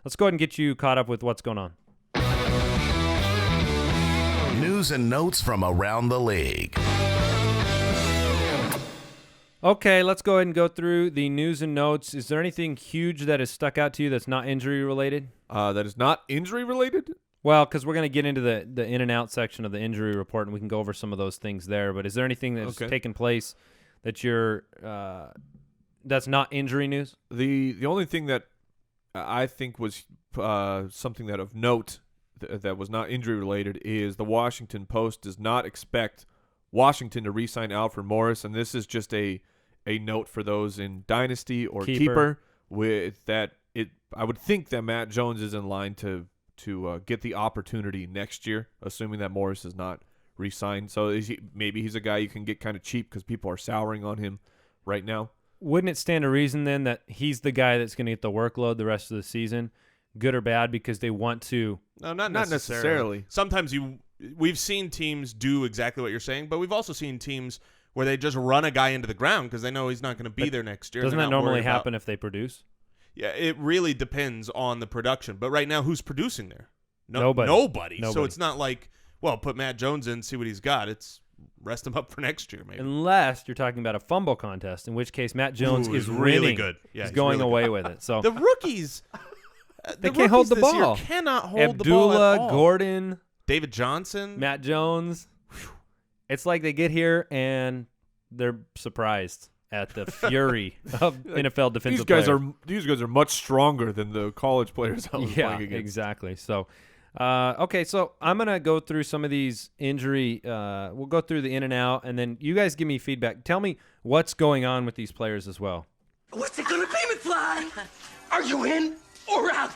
let's go ahead and get you caught up with what's going on. News and notes from around the league. Okay, let's go ahead and go through the news and notes. Is there anything huge that has stuck out to you that's not injury related? That is not injury related? Well, because we're going to get into the in and out section of the injury report, and we can go over some of those things there. But is there anything that's taken place that that's not injury news? The only thing that I think was something that of note that was not injury related is the Washington Post does not expect Washington to re-sign Alfred Morris, and this is just a note for those in Dynasty or Keeper with that. I would think that Matt Jones is in line to get the opportunity next year, assuming that Morris is not re-signed. So maybe he's a guy you can get kind of cheap because people are souring on him right now. Wouldn't it stand to reason then that he's the guy that's going to get the workload the rest of the season, good or bad, because they want to? No, not necessarily. Sometimes we've seen teams do exactly what you're saying, but we've also seen teams where they just run a guy into the ground because they know he's not going to be there next year. Doesn't that normally happen if they produce? Yeah, it really depends on the production. But right now, who's producing there? Nobody. So it's not like, well, put Matt Jones in, see what he's got. It's rest him up for next year, maybe. Unless you're talking about a fumble contest, in which case Matt Jones is really good. Yeah, he's going really away good. with it. So the rookies, they can't hold the ball. Cannot hold the ball at all. Gordon, David Johnson, Matt Jones. It's like they get here and they're surprised at the fury of NFL defensive players. These guys are much stronger than the college players I was playing against. Exactly. So, okay, so I'm going to go through some of these injury. We'll go through the in and out, and then you guys give me feedback. Tell me what's going on with these players as well. What's it going to be, McFly? Are you in or out?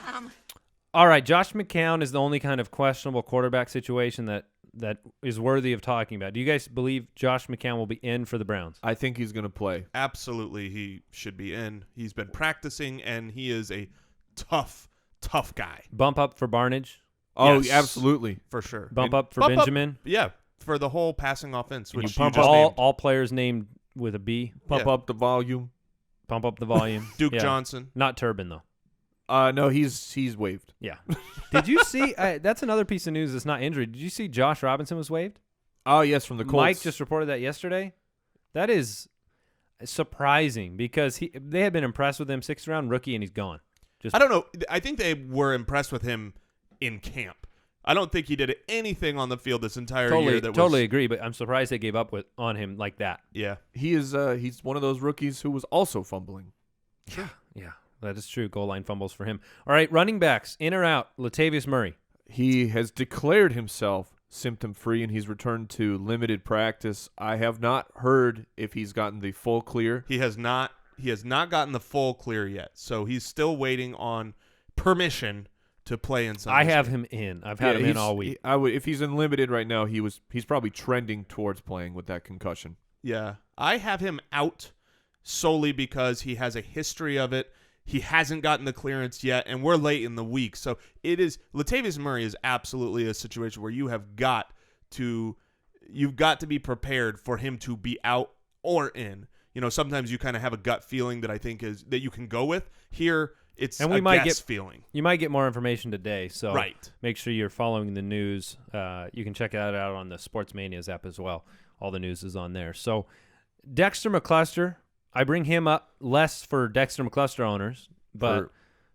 All right, Josh McCown is the only kind of questionable quarterback situation that is worthy of talking about. Do you guys believe Josh McCown will be in for the Browns? I think he's going to play. Absolutely, he should be in. He's been practicing, and he is a tough guy. Bump up for Barnage? Oh, yes, absolutely. For sure. Bump up for Benjamin? Yeah, for the whole passing offense. Which pump all players named with a B? Pump up the volume. Pump up the volume. Duke Johnson. Not Turbin, though. No, he's waived. Yeah. Did you see? That's another piece of news that's not injury. Did you see Josh Robinson was waived? Oh, yes, from the Colts. Mike just reported that yesterday. That is surprising because they had been impressed with him, 6th round rookie, and he's gone. I don't know. I think they were impressed with him in camp. I don't think he did anything on the field this entire year. Totally agree, but I'm surprised they gave up on him like that. Yeah. He's one of those rookies who was also fumbling. Yeah. That is true. Goal line fumbles for him. All right, running backs, in or out, Latavius Murray. He has declared himself symptom-free, and he's returned to limited practice. I have not heard if he's gotten the full clear. He has not gotten the full clear yet, so he's still waiting on permission to play in Sunday. I have him in. I've had him in all week. If he's in limited right now, he's probably trending towards playing with that concussion. Yeah. I have him out solely because he has a history of it. He hasn't gotten the clearance yet, and we're late in the week. So Latavius Murray is absolutely a situation where you've got to be prepared for him to be out or in. You know, sometimes you kind of have a gut feeling that I think is that you can go with. Here, it's a guess feeling. You might get more information today, so right. Make sure you're following the news. You can check that out on the Sports Manias app as well. All the news is on there. So Dexter McCluster, I bring him up less for Dexter McCluster owners, but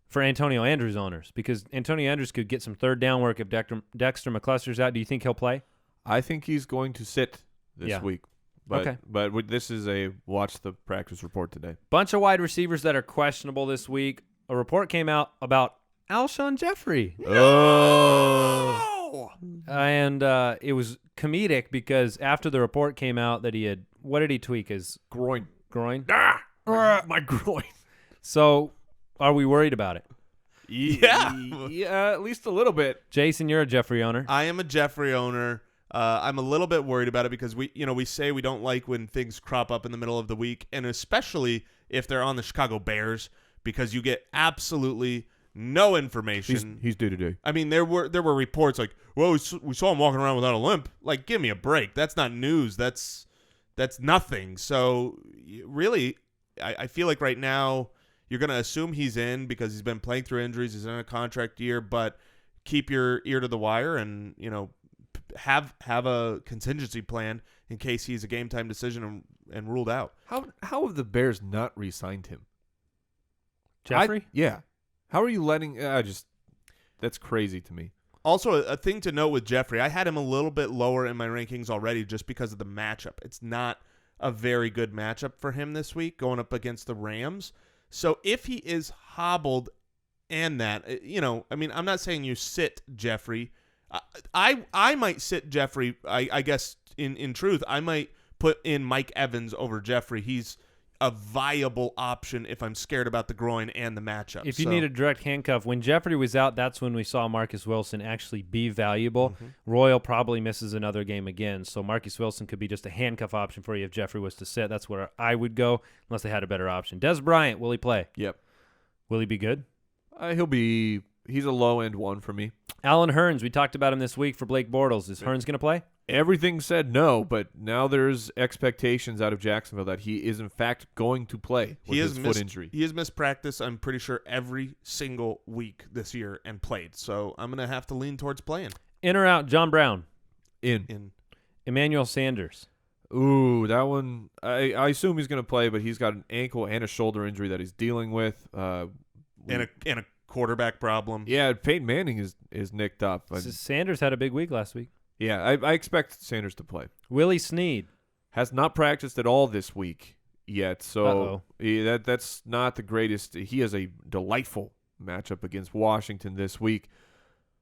for Antonio Andrews owners, because Antonio Andrews could get some third down work if Dexter McCluster's out. Do you think he'll play? I think he's going to sit this week. But, okay. But this is a watch the practice report today. Bunch of wide receivers that are questionable this week. A report came out about Alshon Jeffery. Oh! And it was comedic because after the report came out that he had, what did he tweak? His groin. My groin. So, are we worried about it? Yeah, at least a little bit. Jason, you're a Jeffery owner. I am a Jeffery owner. I'm a little bit worried about it because we say we don't like when things crop up in the middle of the week, and especially if they're on the Chicago Bears, because you get absolutely no information. He's due today. I mean, there were reports like, well, we saw him walking around without a limp. Like, give me a break. That's not news. That's nothing. So really, I feel like right now, You're going to assume he's in because he's been playing through injuries. He's in a contract year, but keep your ear to the wire and, have a contingency plan in case he's a game time decision and ruled out. How have the Bears not re-signed him? Jeffrey? Yeah. How are you letting that's crazy to me. Also, a thing to note with Jeffrey, I had him a little bit lower in my rankings already just because of the matchup. It's not a very good matchup for him this week going up against the Rams. So if he is hobbled and that, I'm not saying you sit Jeffrey. I might sit Jeffrey. I guess in truth, I might put in Mike Evans over Jeffrey. He's a viable option if I'm scared about the groin and the matchup. If you need a direct handcuff, when Jeffrey was out, that's when we saw Marcus Wilson actually be valuable. Mm-hmm. Royal probably misses another game again, so Marcus Wilson could be just a handcuff option for you if Jeffrey was to sit. That's where I would go unless they had a better option. Dez Bryant, will he play? Yep. Will he be good? He's a low-end one for me. Alan Hurns, we talked about him this week for Blake Bortles. Is Hurns going to play? Everything said no, but now there's expectations out of Jacksonville that he is in fact going to play with his foot injury. He has missed practice, I'm pretty sure, every single week this year and played. So I'm going to have to lean towards playing. In or out, John Brown? In. Emmanuel Sanders? Ooh, that one, I assume he's going to play, but he's got an ankle and a shoulder injury that he's dealing with. And a quarterback problem. Yeah, Peyton Manning is nicked up. Sanders had a big week last week. Yeah, I expect Sanders to play. Willie Snead? Has not practiced at all this week yet, so that's not the greatest. He has a delightful matchup against Washington this week.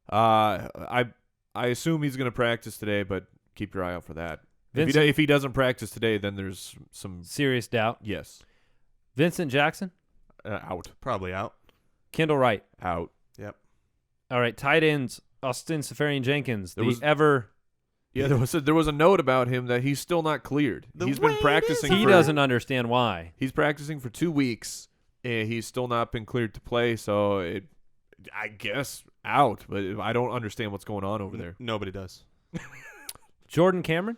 I assume he's going to practice today, but keep your eye out for that. If he doesn't practice today, then there's some serious doubt. Yes. Vincent Jackson? Out. Probably out. Kendall Wright? Out. Yep. All right, tight ends. Austin Seferian Jenkins. There was a note about him that he's still not cleared. He's been practicing. He doesn't understand why. He's practicing for 2 weeks, and he's still not been cleared to play. So I guess out, but I don't understand what's going on over there. Nobody does. Jordan Cameron?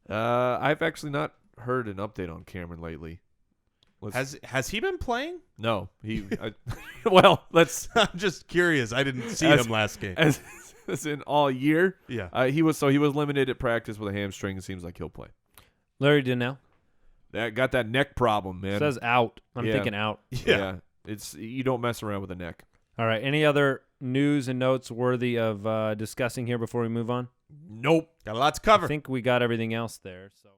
I've actually not heard an update on Cameron lately. Has he been playing? No, let's. I'm just curious. I didn't see him last game. As in all year. Yeah. He was limited at practice with a hamstring. It seems like he'll play. Larry Donnell? Got that neck problem, man. It says out. I'm thinking out. Yeah. You don't mess around with a neck. All right. Any other news and notes worthy of discussing here before we move on? Nope. Got a lot to cover. I think we got everything else there. So.